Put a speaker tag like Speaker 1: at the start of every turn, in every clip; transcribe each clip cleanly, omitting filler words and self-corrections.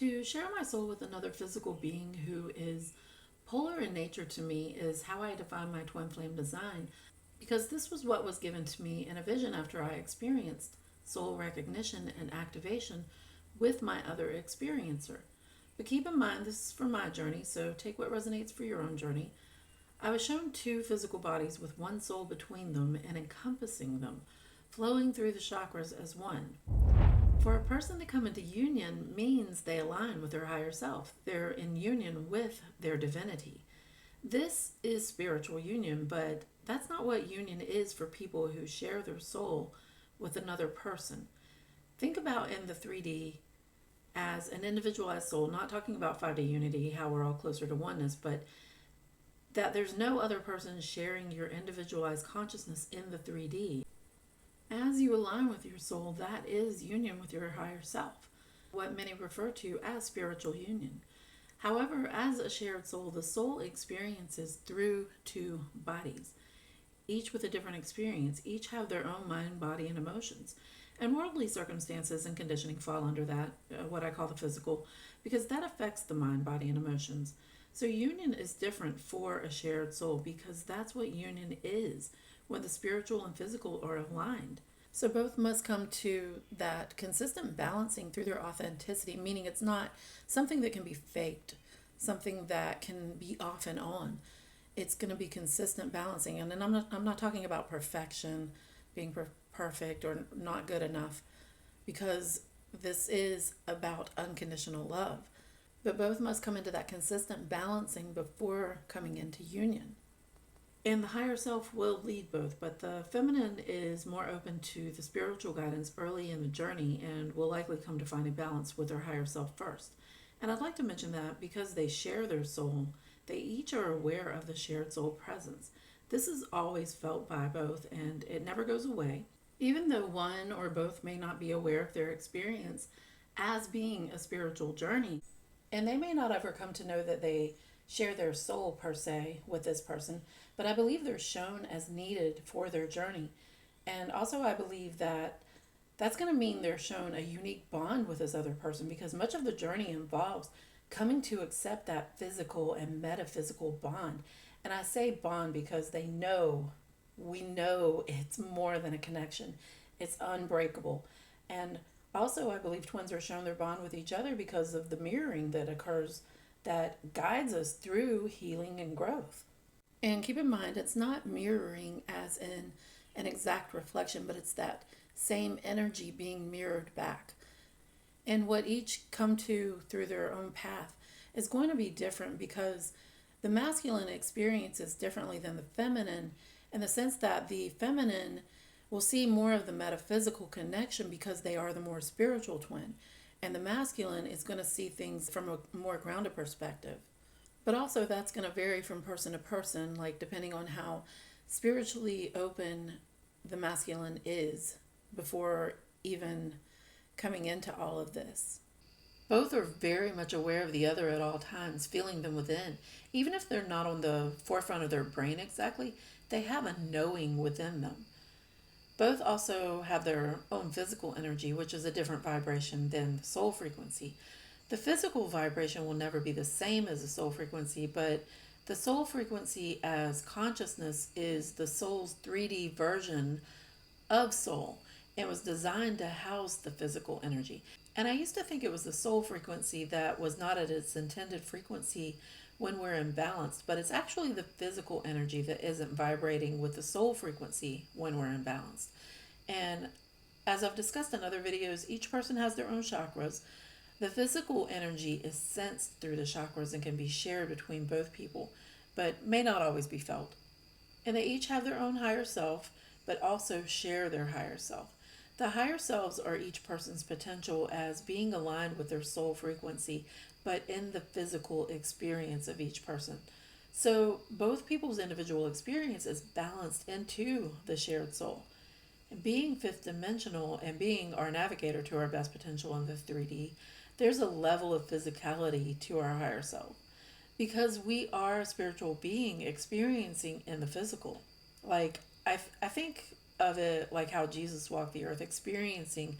Speaker 1: To share my soul with another physical being who is polar in nature to me is how I define my twin flame design, because this was what was given to me in a vision after I experienced soul recognition and activation with my other experiencer. But keep in mind, this is for my journey, so take what resonates for your own journey. I was shown two physical bodies with one soul between them and encompassing them, flowing through the chakras as one. For a person to come into union means they align with their higher self. They're in union with their divinity. This is spiritual union, but that's not what union is for people who share their soul with another person. Think about in the 3D as an individualized soul, not talking about 5D unity, how we're all closer to oneness, but that there's no other person sharing your individualized consciousness in the 3D. As you align with your soul, that is union with your higher self, what many refer to as spiritual union. However, as a shared soul, the soul experiences through two bodies, each with a different experience. Each have their own mind, body, and emotions. And worldly circumstances and conditioning fall under that, what I call the physical, because that affects the mind, body, and emotions. So union is different for a shared soul because that's what union is, when the spiritual and physical are aligned. So both must come to that consistent balancing through their authenticity, meaning it's not something that can be faked, something that can be off and on. It's going to be consistent balancing. And then I'm not talking about perfection, being perfect or not good enough, because this is about unconditional love. But both must come into that consistent balancing before coming into union. And the higher self will lead both, but the feminine is more open to the spiritual guidance early in the journey and will likely come to find a balance with their higher self first. And I'd like to mention that because they share their soul, they each are aware of the shared soul presence. This is always felt by both and it never goes away, even though one or both may not be aware of their experience as being a spiritual journey. And they may not ever come to know that they share their soul per se with this person, but I believe they're shown as needed for their journey. And also, I believe that that's going to mean they're shown a unique bond with this other person because much of the journey involves coming to accept that physical and metaphysical bond. And I say bond because we know it's more than a connection, it's unbreakable. And also, I believe twins are shown their bond with each other because of the mirroring that occurs that guides us through healing and growth. And keep in mind, it's not mirroring as in an exact reflection, but it's that same energy being mirrored back. And what each come to through their own path is going to be different because the masculine experiences differently than the feminine in the sense that the feminine will see more of the metaphysical connection because they are the more spiritual twin. And the masculine is going to see things from a more grounded perspective. But also that's going to vary from person to person, like depending on how spiritually open the masculine is before even coming into all of this. Both are very much aware of the other at all times, feeling them within. Even if they're not on the forefront of their brain exactly, they have a knowing within them. Both also have their own physical energy, which is a different vibration than the soul frequency. The physical vibration will never be the same as the soul frequency, but the soul frequency as consciousness is the soul's 3D version of soul and was designed to house the physical energy. And I used to think it was the soul frequency that was not at its intended frequency when we're imbalanced, but it's actually the physical energy that isn't vibrating with the soul frequency when we're imbalanced. And as I've discussed in other videos, each person has their own chakras. The physical energy is sensed through the chakras and can be shared between both people, but may not always be felt. And they each have their own higher self, but also share their higher self. The higher selves are each person's potential as being aligned with their soul frequency, but in the physical experience of each person. So both people's individual experience is balanced into the shared soul. And being fifth dimensional and being our navigator to our best potential in the 3D, there's a level of physicality to our higher self because we are a spiritual being experiencing in the physical. Like, I think of it like how Jesus walked the earth, experiencing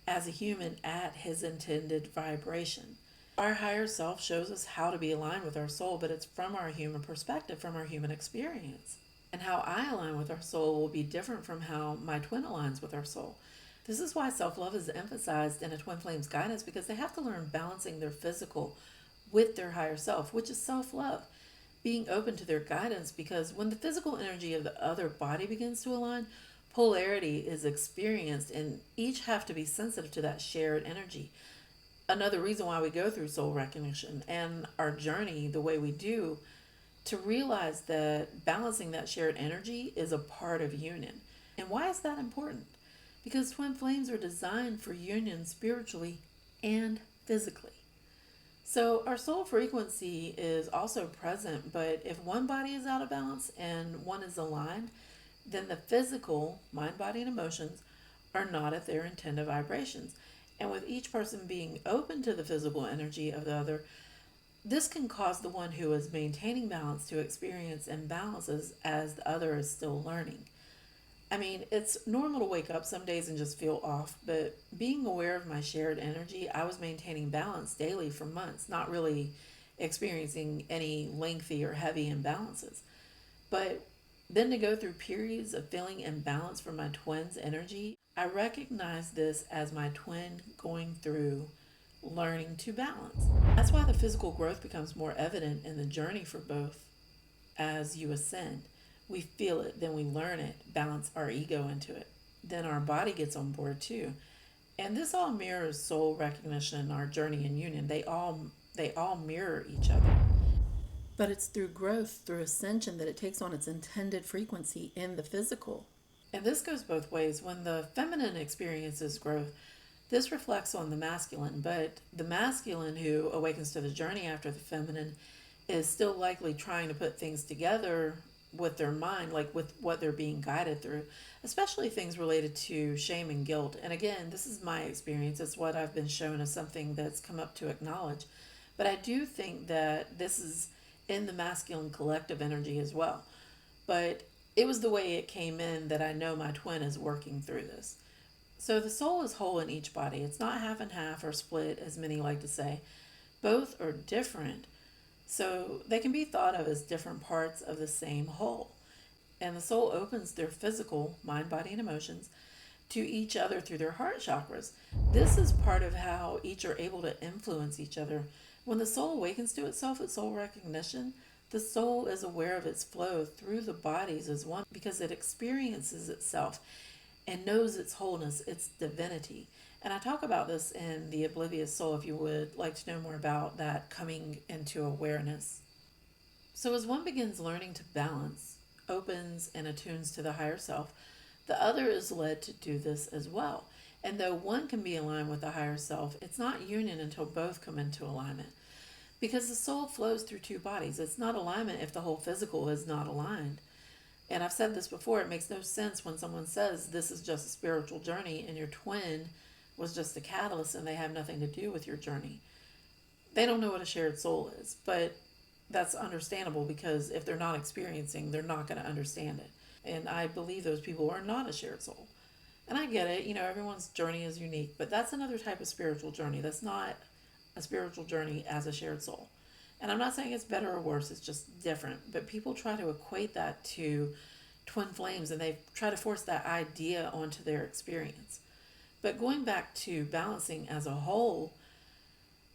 Speaker 1: as a human at his intended vibration. Our higher self shows us how to be aligned with our soul, but it's from our human perspective, from our human experience. And how I align with our soul will be different from how my twin aligns with our soul. This is why self love is emphasized in a twin flame's guidance, because they have to learn balancing their physical with their higher self, which is self love. Being open to their guidance, because when the physical energy of the other body begins to align, polarity is experienced, and each have to be sensitive to that shared energy. Another reason why we go through soul recognition and our journey the way we do, to realize that balancing that shared energy is a part of union. And why is that important? Because twin flames are designed for union spiritually and physically. So our soul frequency is also present, but if one body is out of balance and one is aligned, then the physical, mind, body, and emotions are not at their intended vibrations. And with each person being open to the physical energy of the other, this can cause the one who is maintaining balance to experience imbalances as the other is still learning. I mean, it's normal to wake up some days and just feel off, but being aware of my shared energy, I was maintaining balance daily for months, not really experiencing any lengthy or heavy imbalances. But then to go through periods of feeling imbalanced from my twin's energy, I recognize this as my twin going through learning to balance. That's why the physical growth becomes more evident in the journey for both as you ascend. We feel it, then we learn it, balance our ego into it. Then our body gets on board too. And this all mirrors soul recognition, our journey in union. They all mirror each other. But it's through growth, through ascension, that it takes on its intended frequency in the physical. And this goes both ways. When the feminine experiences growth, this reflects on the masculine, but the masculine who awakens to the journey after the feminine is still likely trying to put things together with their mind, like with what they're being guided through, especially things related to shame and guilt. And again, this is my experience. It's what I've been shown as something that's come up to acknowledge. But I do think that this is in the masculine collective energy as well. But it was the way it came in that I know my twin is working through this. So the soul is whole in each body. It's not half and half or split, as many like to say. Both are different. So they can be thought of as different parts of the same whole. And the soul opens their physical, mind, body, and emotions to each other through their heart chakras. This is part of how each are able to influence each other. When the soul awakens to itself at soul recognition, the soul is aware of its flow through the bodies as one, because it experiences itself and knows its wholeness, its divinity. And I talk about this in The Oblivious Soul if you would like to know more about that coming into awareness. So, as one begins learning to balance, opens, and attunes to the higher self, the other is led to do this as well. And though one can be aligned with the higher self, it's not union until both come into alignment. Because the soul flows through two bodies. It's not alignment if the whole physical is not aligned. And I've said this before, it makes no sense when someone says this is just a spiritual journey and your twin was just a catalyst and they have nothing to do with your journey. They don't know what a shared soul is, but that's understandable, because if they're not experiencing, they're not going to understand it. And I believe those people are not a shared soul. And I get it, everyone's journey is unique, but that's another type of spiritual journey. That's not a spiritual journey as a shared soul. And I'm not saying it's better or worse, it's just different. But people try to equate that to twin flames, and they try to force that idea onto their experience. But going back to balancing as a whole,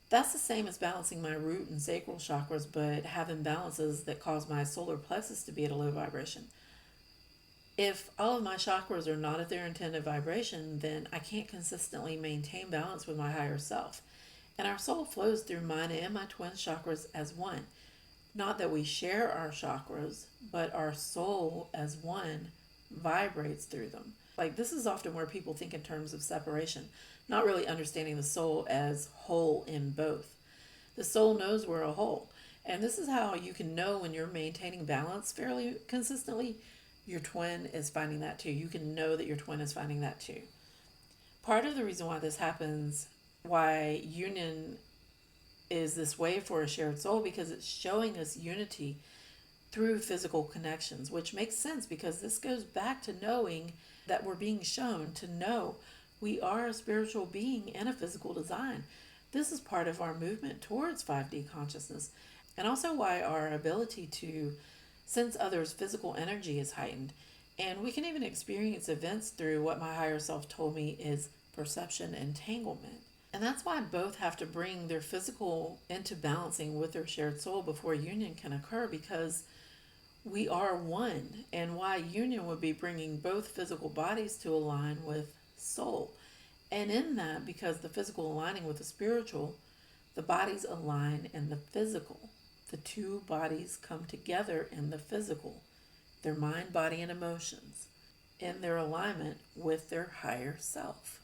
Speaker 1: that's the same as balancing my root and sacral chakras, but having balances that cause my solar plexus to be at a low vibration. If all of my chakras are not at their intended vibration, then I can't consistently maintain balance with my higher self. And our soul flows through mine and my twin chakras as one. Not that we share our chakras, but our soul as one vibrates through them. Like, this is often where people think in terms of separation, not really understanding the soul as whole in both. The soul knows we're a whole. And this is how you can know when you're maintaining balance fairly consistently. Your twin is finding that too. You can know that your twin is finding that too. Part of the reason why this happens, why union is this way for a shared soul, because it's showing us unity through physical connections, which makes sense because this goes back to knowing that we're being shown to know we are a spiritual being in a physical design. This is part of our movement towards 5D consciousness, and also why our ability to sense others' physical energy is heightened. And we can even experience events through what my higher self told me is perception entanglement. And that's why both have to bring their physical into balancing with their shared soul before union can occur, because we are one, and why union would be bringing both physical bodies to align with soul. And in that, because the physical aligning with the spiritual, the bodies align in the physical. The two bodies come together in the physical, their mind, body, and emotions, in their alignment with their higher self.